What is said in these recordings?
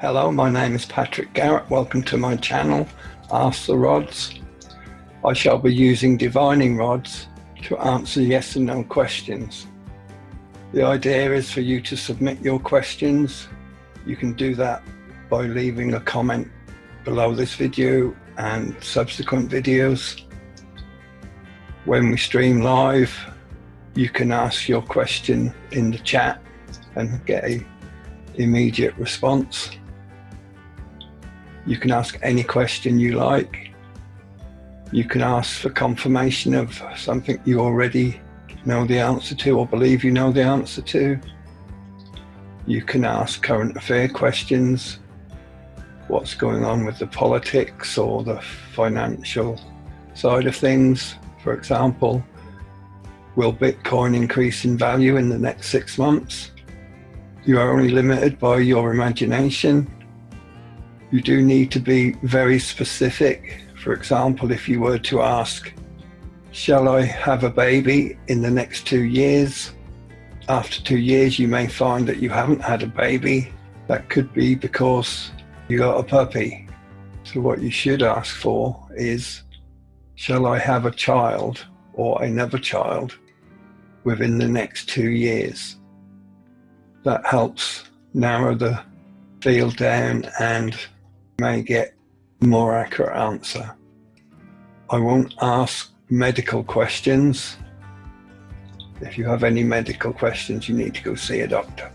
Hello, my name is Patrick Garrett. Welcome to my channel, Ask the Rods. I shall be using divining rods to answer yes and no questions. The idea is for you to submit your questions. You can do that by leaving a comment below this video and subsequent videos. When we stream live, you can ask your question in the chat and get an immediate response. You can ask any question you like. You can ask for confirmation of something you already know the answer to or believe you know the answer to. You can ask current affair questions. What's going on with the politics or the financial side of things? For example, will Bitcoin increase in value in the next 6 months? You are only limited by your imagination. You do need to be very specific. For example, if you were to ask, shall I have a baby in the next 2 years? After 2 years, you may find that you haven't had a baby. That could be because you got a puppy. So what you should ask for is, shall I have a child or another child within the next 2 years? That helps narrow the field down and may get a more accurate answer. I won't ask medical questions. If you have any medical questions, you need to go see a doctor.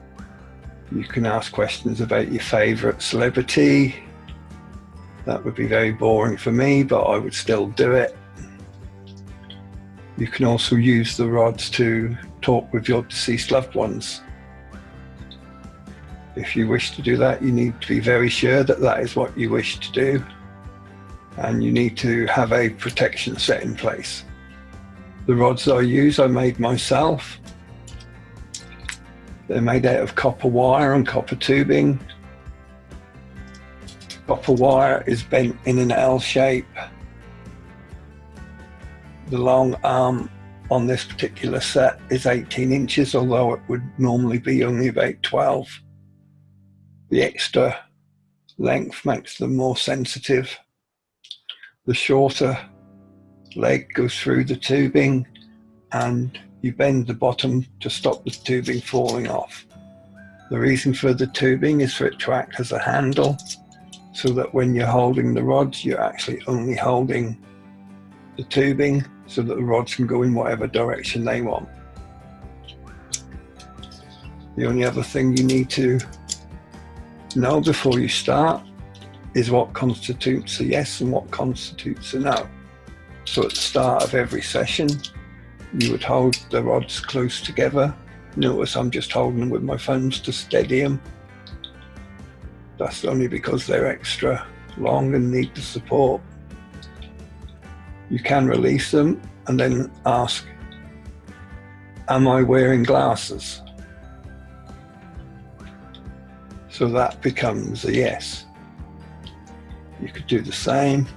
You can ask questions about your favorite celebrity. That would be very boring for me, but I would still do it. You can also use the rods to talk with your deceased loved ones. If you wish to do that, you need to be very sure that that is what you wish to do, and you need to have a protection set in place. The rods I use, I made myself. They're made out of copper wire and copper tubing. Copper wire is bent in an L shape. The long arm on this particular set is 18 inches, although it would normally be only about 12. The extra length makes them more sensitive. The shorter leg goes through the tubing and you bend the bottom to stop the tubing falling off. The reason for the tubing is for it to act as a handle, so that when you're holding the rods, you're actually only holding the tubing so that the rods can go in whatever direction they want. The only other thing you need to know before you start is what constitutes a yes and what constitutes a no. So at the start of every session, you would hold the rods close together. Notice I'm just holding them with my thumbs to steady them. That's only because they're extra long and need the support. You can release them and then ask, am I wearing glasses? So that becomes a yes. You could do the same.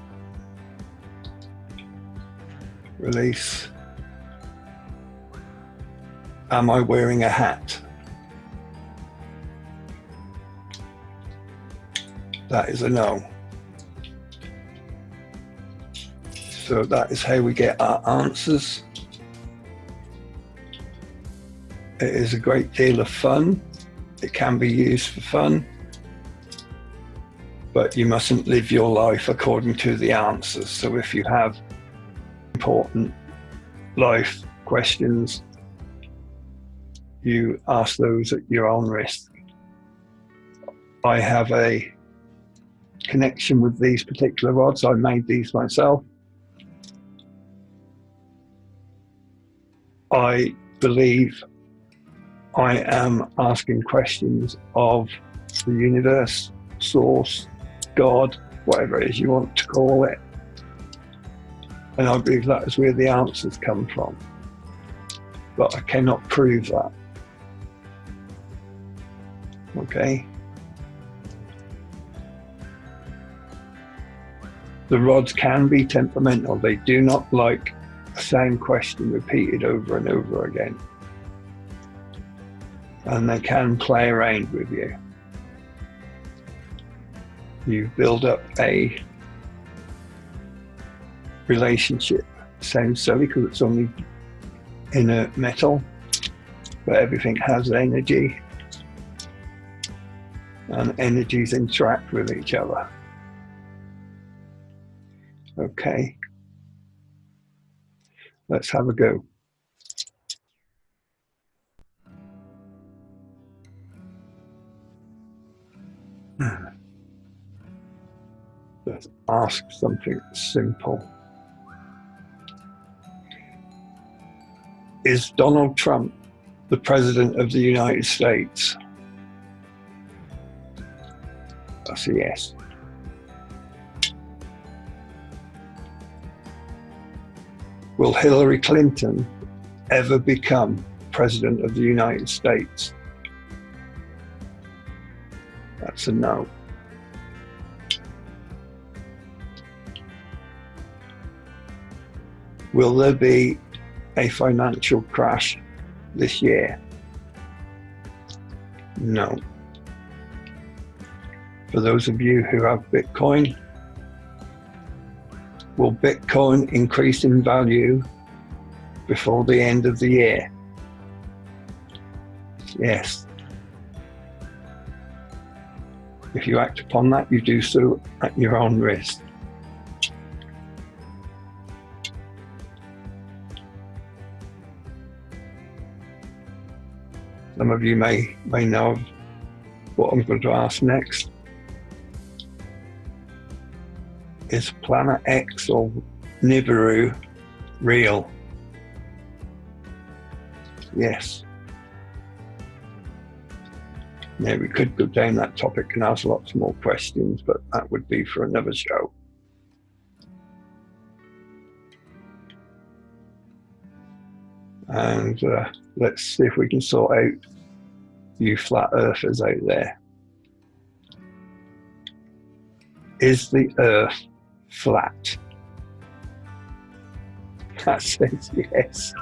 Release. Am I wearing a hat? That is a no. So that is how we get our answers. It is a great deal of fun. It can be used for fun, but you mustn't live your life according to the answers. So if you have important life questions, you ask those at your own risk. I have a connection with these particular rods. I made these myself. I believe I am asking questions of the universe, source, God, whatever it is you want to call it. And I believe that is where the answers come from. But I cannot prove that. Okay? The rods can be temperamental. They do not like the same question repeated over and over again. And they can play around with you. you build up a relationship. Sounds silly because it's only inert metal, but everything has energy, and energies interact with each other. Okay, let's have a go. Let's ask something simple. Is Donald Trump the President of the United States? That's a yes. Will Hillary Clinton ever become President of the United States? That's a no. Will there be a financial crash this year? No. For those of you who have Bitcoin, will Bitcoin increase in value before the end of the year? Yes. If you act upon that, you do so at your own risk. Some of you may know what I'm going to ask next. Is Planet X or Nibiru real? Yes. Yeah, we could go down that topic and ask lots more questions, but that would be for another show. And let's see if we can sort out you flat earthers out there. Is the earth flat? That says yes.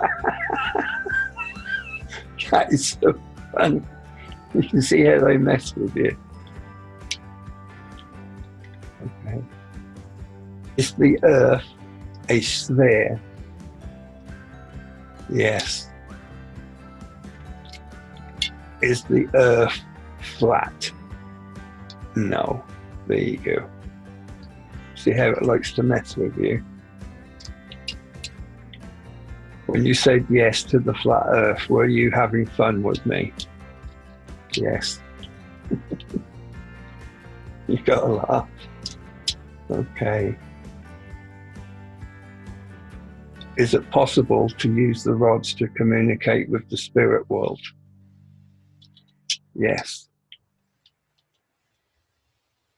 That is so funny. You can see how they mess with you. Okay. Is the earth a sphere? Yes. Is the earth flat? No. There you go. See how it likes to mess with you. When you said yes to the flat earth, were you having fun with me? Yes. You gotta laugh. Okay. Is it possible to use the rods to communicate with the spirit world? Yes.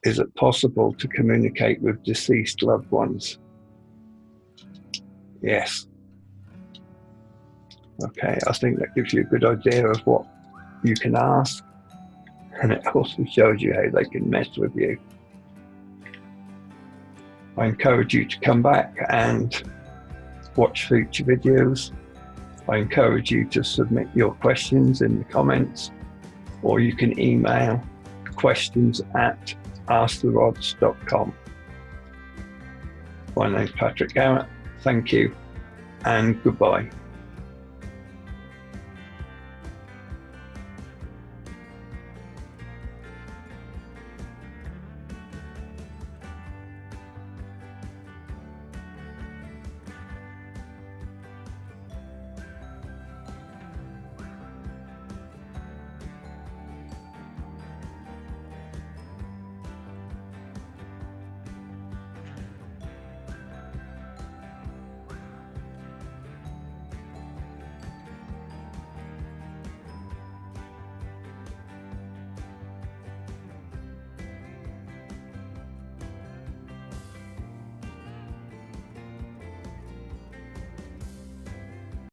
Is it possible to communicate with deceased loved ones? Yes. Okay, I think that gives you a good idea of what you can ask, and it also shows you how they can mess with you. I encourage you to come back and watch future videos. I encourage you to submit your questions in the comments, or you can email questions@asktherods.com. My name's Patrick Garrett. Thank you and goodbye.